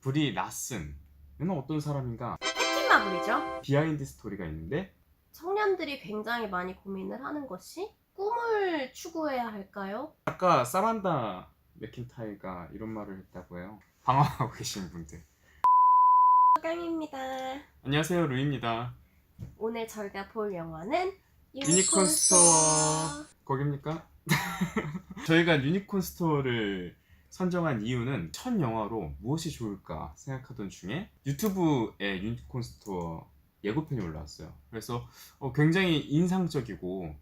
브리 라슨 얘는 어떤 사람인가? 캡틴 마블이죠. 비하인드 스토리가 있는데 청년들이 굉장히 많이 고민을 하는 것이 꿈을 추구해야 할까요? 아까 사만다 맥킨타이가 이런 말을 했다고 해요. 방황하고 계신 분들. 깡입니다. 안녕하세요, 루이입니다. 오늘 저희가 볼 영화는 유니콘 스토어 거깁니까? 저희가 유니콘 스토어를 선정한 이유는 첫 영화로 무엇이 좋을까 생각하던 중에 유튜브에 유니콘 스토어 예고편이 올라왔어요. 그래서 굉장히 인상적이고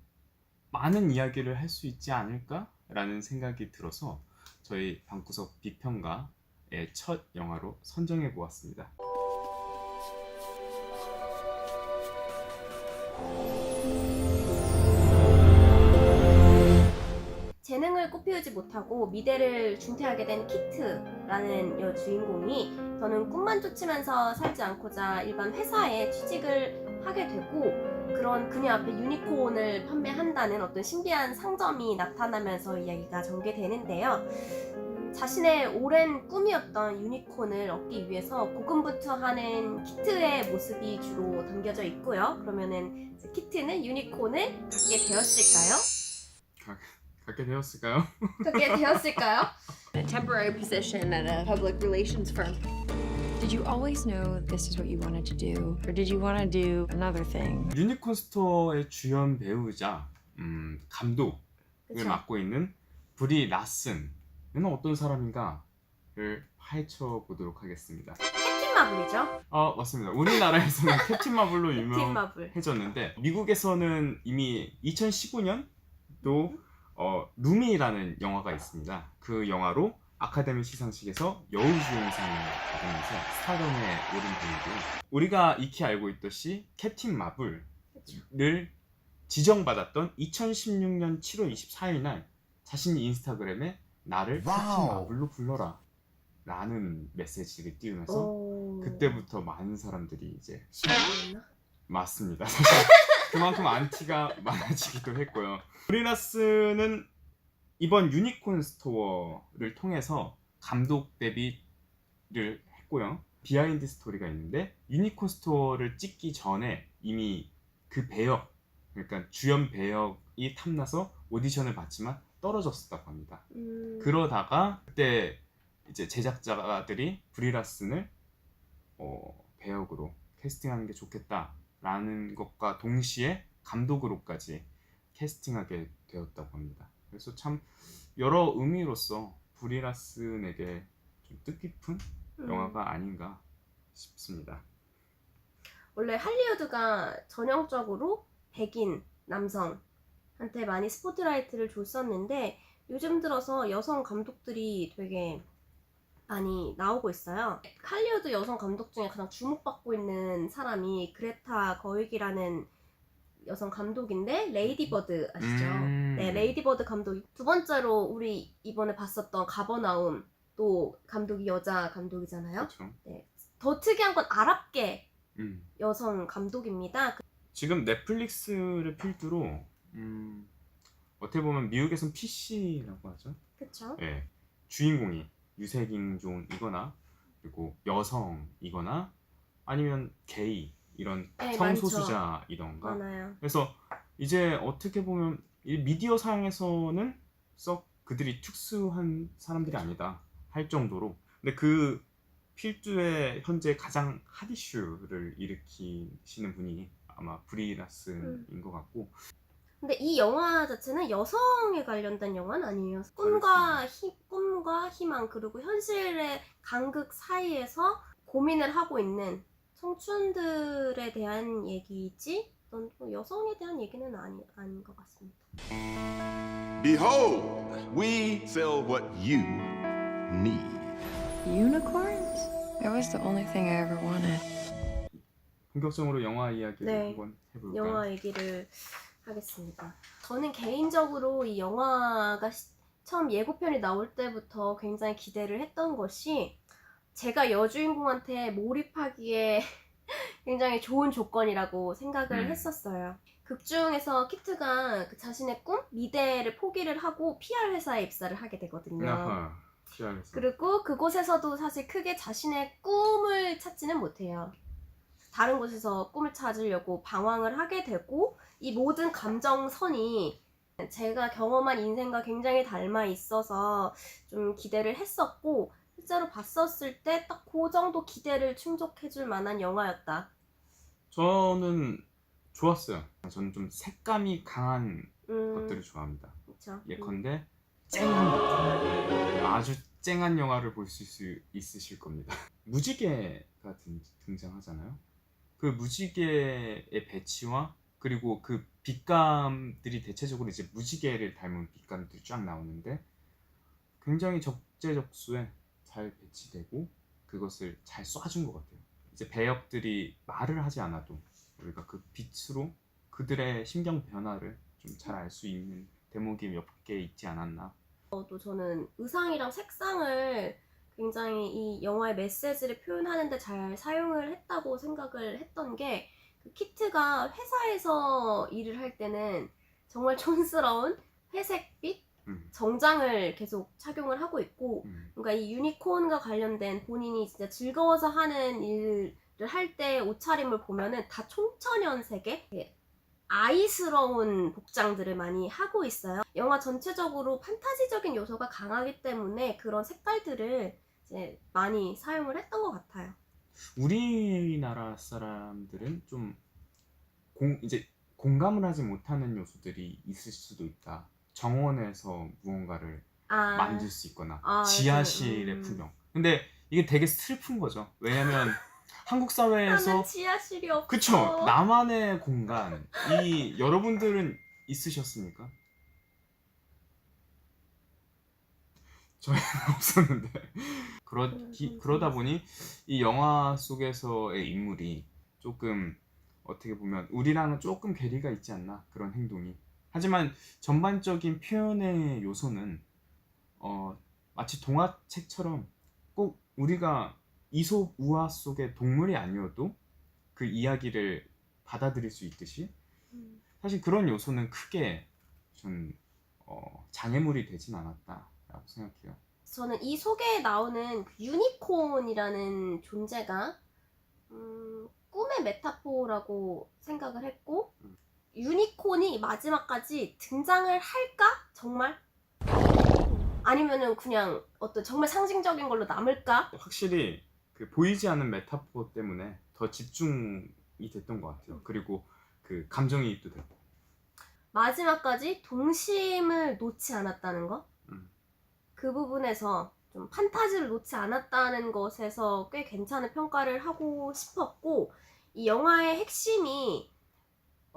많은 이야기를 할 수 있지 않을까? 라는 생각이 들어서 저희 방구석 비평가의 첫 영화로 선정해 보았습니다. 재능을 꽃피우지 못하고 미대를 중퇴하게 된 키트라는 여주인공이 저는 꿈만 쫓으면서 살지 않고자 일반 회사에 취직을 하게 되고 그런 그녀 앞에 유니콘을 판매한다는 어떤 신비한 상점이 나타나면서 이야기가 전개되는데요. 자신의 오랜 꿈이었던 유니콘을 얻기 위해서 고군분투하는 키트의 모습이 주로 담겨져 있고요. 그러면은 키트는 유니콘을 갖게 되었을까요? 갖게 되었을까요? 갖게 되었을까요? A temporary position at a public relations firm. Did you always know this is what you wanted to do? Or did you want to do another thing? 유니콘 스토어의 주연 배우자 감독을 그쵸? 맡고 있는 브리 라슨 얘는 어떤 사람인가를 파헤쳐 보도록 하겠습니다. 캡틴 마블이죠. 맞습니다. 우리나라에서는 캡틴 마블로 캡틴 마블. 유명해졌는데 미국에서는 이미 2015년도 루미라는 영화가 있습니다. 그 영화로 아카데미 시상식에서 여우주연상을 받으면서 스타덤에 오른 배우고 우리가 익히 알고 있듯이 캡틴 마블을 지정받았던 2016년 7월 24일 날 자신이 인스타그램에 나를 캡틴 마블로 불러라 라는 메시지를 띄우면서 그때부터 많은 사람들이 이제 싫어했나? 맞습니다. 사실 그만큼 안티가 많아지기도 했고요. 브리라스는 이번 유니콘 스토어를 통해서 감독 데뷔를 했고요. 비하인드 스토리가 있는데 유니콘 스토어를 찍기 전에 이미 그 배역, 그러니까 주연 배역이 탐나서 오디션을 봤지만 떨어졌었다고 합니다. 그러다가 그때 이제 제작자들이 브리라슨을 배역으로 캐스팅하는 게 좋겠다라는 것과 동시에 감독으로까지 캐스팅하게 되었다고 합니다. 그래서 참 여러 의미로서 브리라슨에게 좀 뜻깊은 영화가 아닌가 싶습니다. 원래 할리우드가 전형적으로 백인 남성한테 많이 스포트라이트를 줬었는데 요즘 들어서 여성 감독들이 되게 많이 나오고 있어요. 할리우드 여성 감독 중에 가장 주목받고 있는 사람이 그레타 거윅이라는 여성 감독인데 레이디 버드 아시죠? 네, 레이디 버드 감독이 두 번째로 우리 이번에 봤었던 가버나움 또 감독이 여자 감독이잖아요. 그렇죠. 네, 더 특이한 건 아랍계 여성 감독입니다. 지금 넷플릭스를 필두로 어떻게 보면 미국에선 PC라고 하죠. 그쵸? 네, 주인공이 유색인종이거나 그리고 여성이거나 아니면 게이 이런 네, 성소수자이던가 많아요. 그래서 이제 어떻게 보면 이 미디어 상에서는 썩 그들이 특수한 사람들이 아니다 할 정도로 근데 그 필두에 현재 가장 핫 이슈를 일으키시는 분이 아마 브리 라슨인 것 같고 근데 이 영화 자체는 여성에 관련된 영화는 아니에요. 꿈과 희망 그리고 현실의 간극 사이에서 고민을 하고 있는 청춘들에 대한 얘기이지 넌 여성에 대한 얘기는 아닌 것 같습니다. Behold, we sell what you need. Unicorns? That was the only thing I ever wanted. 본격적으로 영화 이야기를 네, 한번 해볼까요? 영화 얘기를 하겠습니다. 저는 개인적으로 이 영화가 처음 예고편이 나올 때부터 굉장히 기대를 했던 것이 제가 여주인공한테 몰입하기에 굉장히 좋은 조건이라고 생각을 했었어요. 극 중에서 키트가 자신의 꿈, 미대를 포기를 하고 PR 회사에 입사를 하게 되거든요. 아하. PR에서. 그리고 그곳에서도 사실 크게 자신의 꿈을 찾지는 못해요. 다른 곳에서 꿈을 찾으려고 방황을 하게 되고, 이 모든 감정선이 제가 경험한 인생과 굉장히 닮아 있어서 좀 기대를 했었고, 실제로 봤었을 때 딱 그 정도 기대를 충족해줄 만한 영화였다. 저는 좋았어요. 저는 좀 색감이 강한 음, 것들을 좋아합니다. 그쵸. 예컨대 쨍한 것들. 아주 쨍한 영화를 볼 수 있으실 겁니다. 무지개가 등장하잖아요. 그 무지개의 배치와 그리고 그 빛감들이 대체적으로 이제 무지개를 닮은 빛감들이 쫙 나오는데 굉장히 적재적소에 잘 배치되고 그것을 잘 쏴준 것 같아요. 이제 배역들이 말을 하지 않아도 우리가 그 빛으로 그들의 심경 변화를 좀 잘 알 수 있는 대목이 몇 개 있지 않았나. 또 저는 의상이랑 색상을 굉장히 이 영화의 메시지를 표현하는데 잘 사용을 했다고 생각을 했던 게, 그 키트가 회사에서 일을 할 때는 정말 촌스러운 회색빛 정장을 계속 착용을 하고 있고, 뭔가 이 유니콘과 관련된 본인이 진짜 즐거워서 하는 일을 할 때 옷차림을 보면은 다 총천연색의 아이스러운 복장들을 많이 하고 있어요. 영화 전체적으로 판타지적인 요소가 강하기 때문에 그런 색깔들을 이제 많이 사용을 했던 것 같아요. 우리나라 사람들은 좀 이제 공감을 하지 못하는 요소들이 있을 수도 있다. 정원에서 무언가를 만들 수 있거나 지하실의 풍경. 근데 이게 되게 슬픈 거죠. 왜냐면 한국 사회에서 나는 지하실이 없어. 그쵸, 나만의 공간. 이 여러분들은 있으셨습니까? 저희는 없었는데 그러다 보니 이 영화 속에서의 인물이 조금 어떻게 보면 우리랑은 조금 괴리가 있지 않나, 그런 행동이. 하지만 전반적인 표현의 요소는 마치 동화책처럼 꼭 우리가 이솝 우화 속의 동물이 아니어도 그 이야기를 받아들일 수 있듯이 사실 그런 요소는 크게 전 장애물이 되진 않았다라고 생각해요. 저는 이 속에 나오는 그 유니콘이라는 존재가 꿈의 메타포라고 생각을 했고, 유니콘이 마지막까지 등장을 할까? 정말? 아니면은 그냥 어떤 정말 상징적인 걸로 남을까? 확실히 그 보이지 않는 메타포 때문에 더 집중이 됐던 것 같아요. 그리고 그 감정이입도 됐고. 마지막까지 동심을 놓지 않았다는 거? 그 부분에서 좀 판타지를 놓지 않았다는 것에서 꽤 괜찮은 평가를 하고 싶었고, 이 영화의 핵심이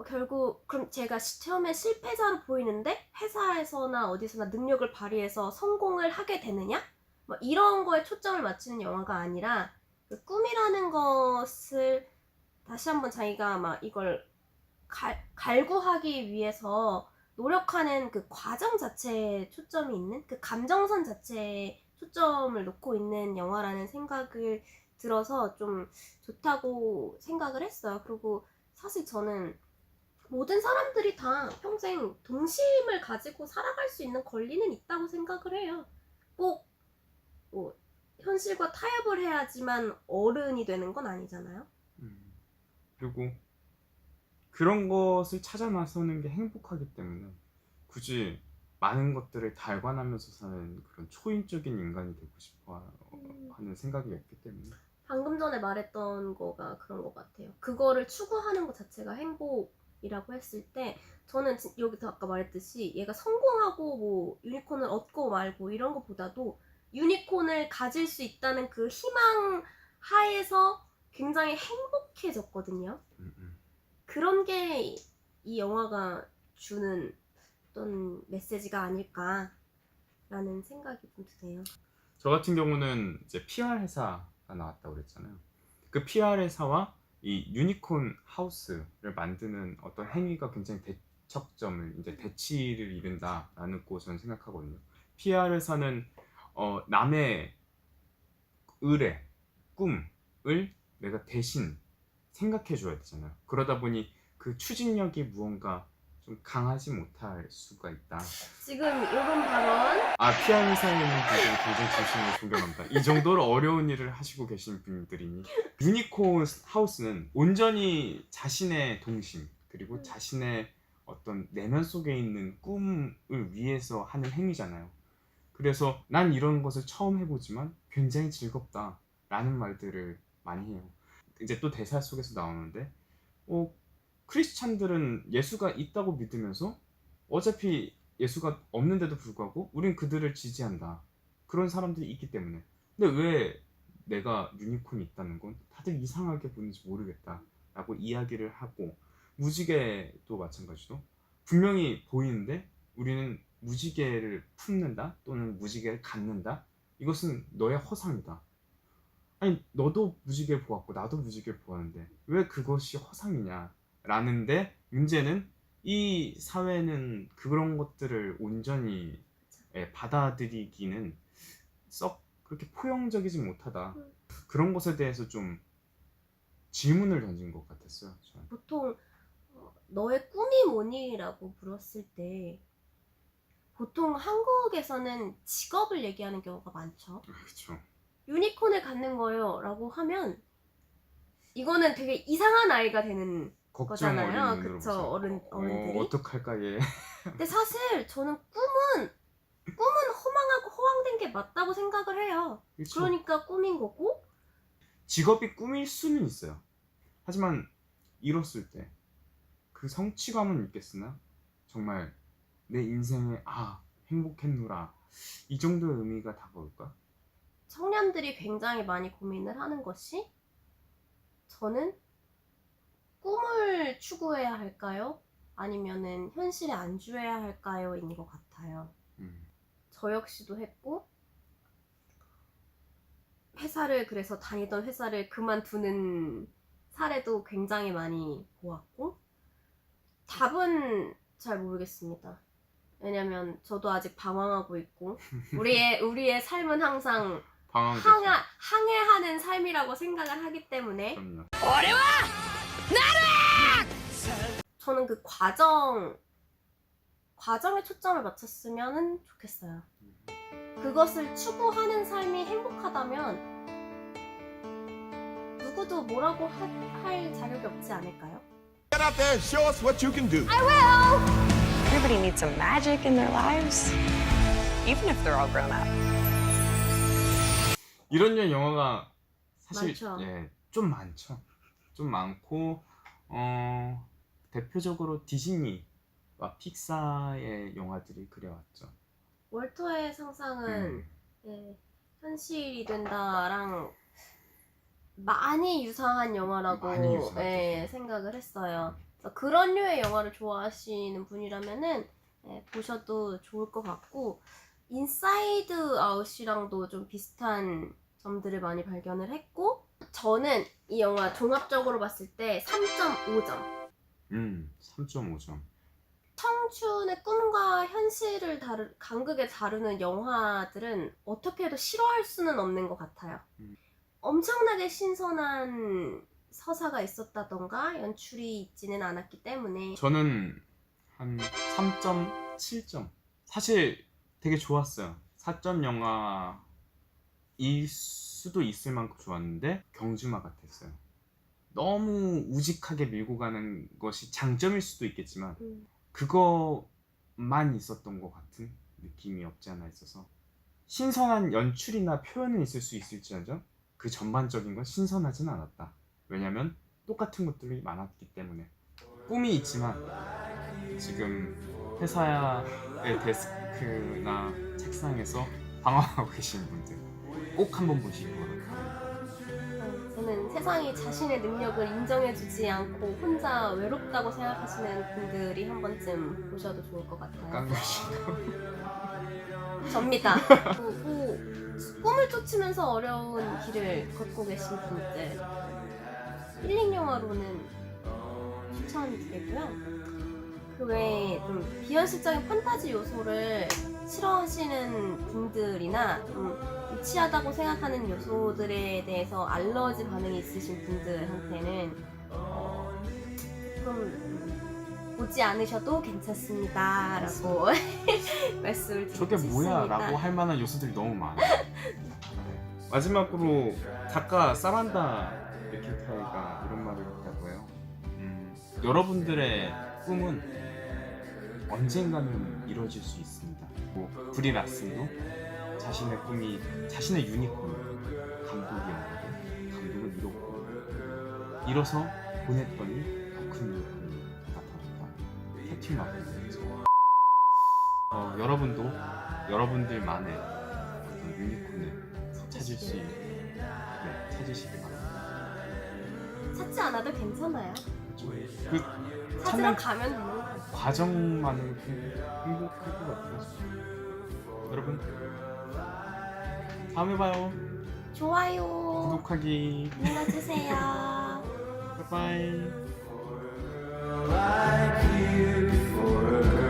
결국 그럼 제가 처음에 실패자로 보이는데 회사에서나 어디서나 능력을 발휘해서 성공을 하게 되느냐? 뭐 이런 거에 초점을 맞추는 영화가 아니라, 그 꿈이라는 것을 다시 한번 자기가 막 이걸 갈구하기 위해서 노력하는 그 과정 자체에 초점이 있는, 그 감정선 자체에 초점을 놓고 있는 영화라는 생각을 들어서 좀 좋다고 생각을 했어요. 그리고 사실 저는 모든 사람들이 다 평생 동심을 가지고 살아갈 수 있는 권리는 있다고 생각을 해요. 꼭 뭐 현실과 타협을 해야지만 어른이 되는 건 아니잖아요. 그리고 그런 것을 찾아 나서는 게 행복하기 때문에 굳이 많은 것들을 달관하면서 사는 그런 초인적인 인간이 되고 싶어 하는 생각이 없기 때문에. 방금 전에 말했던 거가 그런 것 같아요. 그거를 추구하는 것 자체가 행복이라고 했을 때, 저는 여기서 아까 말했듯이 얘가 성공하고 뭐 유니콘을 얻고 말고 이런 것보다도 유니콘을 가질 수 있다는 그 희망 하에서 굉장히 행복해졌거든요. 그런 게 이 영화가 주는 어떤 메시지가 아닐까라는 생각이 좀 드네요. 저 같은 경우는 이제 PR 회사가 나왔다고 그랬잖아요. 그 PR 회사와 이 유니콘 하우스를 만드는 어떤 행위가 굉장히 대척점을, 이제 대치를 이룬다라는 거 저는 생각하거든요. PR 회사는 남의 의뢰, 꿈을 내가 대신 생각해 줘야 되잖아요. 그러다 보니 그 추진력이 무언가 좀 강하지 못할 수가 있다. 지금 이런 발언 피아노 사이에 있는 분들은 굉장히 진심으로 존경합니다. 이 정도로 어려운 일을 하시고 계신 분들이니. 유니콘 하우스는 온전히 자신의 동심 그리고 자신의 어떤 내면 속에 있는 꿈을 위해서 하는 행위잖아요. 그래서 난 이런 것을 처음 해보지만 굉장히 즐겁다 라는 말들을 많이 해요. 이제 또 대사 속에서 나오는데 크리스찬들은 예수가 있다고 믿으면서 어차피 예수가 없는데도 불구하고 우린 그들을 지지한다. 그런 사람들이 있기 때문에. 근데 왜 내가 유니콘이 있다는 건 다들 이상하게 보는지 모르겠다 라고 이야기를 하고, 무지개도 마찬가지로 분명히 보이는데 우리는 무지개를 품는다 또는 무지개를 갖는다. 이것은 너의 허상이다. 아니 너도 무지개를 보았고 나도 무지개를 보았는데 왜 그것이 허상이냐 라는데, 문제는 이 사회는 그런 것들을 온전히 받아들이기는 썩 그렇게 포용적이지 못하다. 그런 것에 대해서 좀 질문을 던진 것 같았어요. 저는. 보통 너의 꿈이 뭐니?라고 물었을 때 보통 한국에서는 직업을 얘기하는 경우가 많죠. 그렇죠. 유니콘을 갖는 거요 라고 하면 이거는 되게 이상한 아이가 되는 걱정 거잖아요. 어린 눈으로 그쵸, 보세요. 어른들이. 어떡할까 얘. 근데 사실 저는 꿈은 허망하고 허황된 게 맞다고 생각을 해요. 그렇죠. 그러니까 꿈인 거고. 직업이 꿈일 수는 있어요. 하지만 이뤘을 때 그 성취감은 있겠으나 정말 내 인생에 행복했노라 이 정도의 의미가 다가올까? 청년들이 굉장히 많이 고민을 하는 것이, 저는 꿈을 추구해야 할까요? 아니면은 현실에 안주해야 할까요? 인 것 같아요. 저 역시도 했고, 그래서 다니던 회사를 그만두는 사례도 굉장히 많이 보았고, 답은 잘 모르겠습니다. 왜냐면 저도 아직 방황하고 있고, 우리의 삶은 항상 항해하는 삶이라고 생각을 하기 때문에, 그럼요. 저는 그 과정에 초점을 맞췄으면 좋겠어요. 그것을 추구하는 삶이 행복하다면 누구도 뭐라고 할 자격이 없지 않을까요? Get out there and show us what you can do. Everybody needs some magic in their lives, even if they're all grown up. 이런 류의 영화가 사실 많죠. 좀 많죠. 좀 많고 대표적으로 디즈니와 픽사의 영화들이 그려왔죠. 월터의 상상은 현실이 된다랑 많이 유사한 영화라고 많이 유사하죠. 생각을 했어요. 그래서 그런 류의 영화를 좋아하시는 분이라면은 보셔도 좋을 것 같고, 인사이드 아웃이랑도 좀 비슷한 점들을 많이 발견을 했고, 저는 이 영화 종합적으로 봤을 때 3.5점. 3.5점. 청춘의 꿈과 현실을 간극에 다루는 영화들은 어떻게 해도 싫어할 수는 없는 것 같아요. 엄청나게 신선한 서사가 있었다던가 연출이 있지는 않았기 때문에 저는 한 3.7점. 사실 되게 좋았어요. 4점 영화일 수도 있을 만큼 좋았는데 경주마 같았어요. 너무 우직하게 밀고 가는 것이 장점일 수도 있겠지만 그거만 있었던 것 같은 느낌이 없지 않아 있어서, 신선한 연출이나 표현은 있을 수 있을지언정 그 전반적인 건 신선하진 않았다. 왜냐면 똑같은 것들이 많았기 때문에. 꿈이 있지만 지금 회사의 데스크나 책상에서 방황하고 계신 분들 꼭 한번 보시기 바랍니다. 저는 세상이 자신의 능력을 인정해주지 않고 혼자 외롭다고 생각하시는 분들이 한 번쯤 보셔도 좋을 것 같아요. 깡그시고 접니다. 꿈을 쫓으면서 어려운 길을 걷고 계신 분들, 힐링 영화로는 추천드리고요. 그 외에 좀 비현실적인 판타지 요소를 싫어하시는 분들이나 좀 유치하다고 생각하는 요소들에 대해서 알러지 반응이 있으신 분들한테는 좀 보지 않으셔도 괜찮습니다. 라고 말씀을 드리고 저게 싶습니다. 뭐야? 라고 할 만한 요소들이 너무 많아요. 네. 마지막으로 작가 사만다 맥킨타이가 이런 말을 했다고 해요. 여러분들의 꿈은 언젠가는 이루어질 수 있습니다. 뭐 브리 락슨도 자신의 꿈이 자신의 유니콘 감독이었는데 감독은 이뤘고 이뤄서 보냈더니 더 큰 유니콘이 나타났다. 캡틴 마블이었죠. 여러분도 여러분들만의 어떤 유니콘을 찾을 수 있는 찾으시기 바랍니다. 찾지 않아도 괜찮아요. 그 찾으러 찾는 가면 되는 거예요. 과정만으로도 행복할 것 같아요. 여러분 다음에 봐요. 좋아요 구독하기. 눌러주세요. 바이바이. like you before.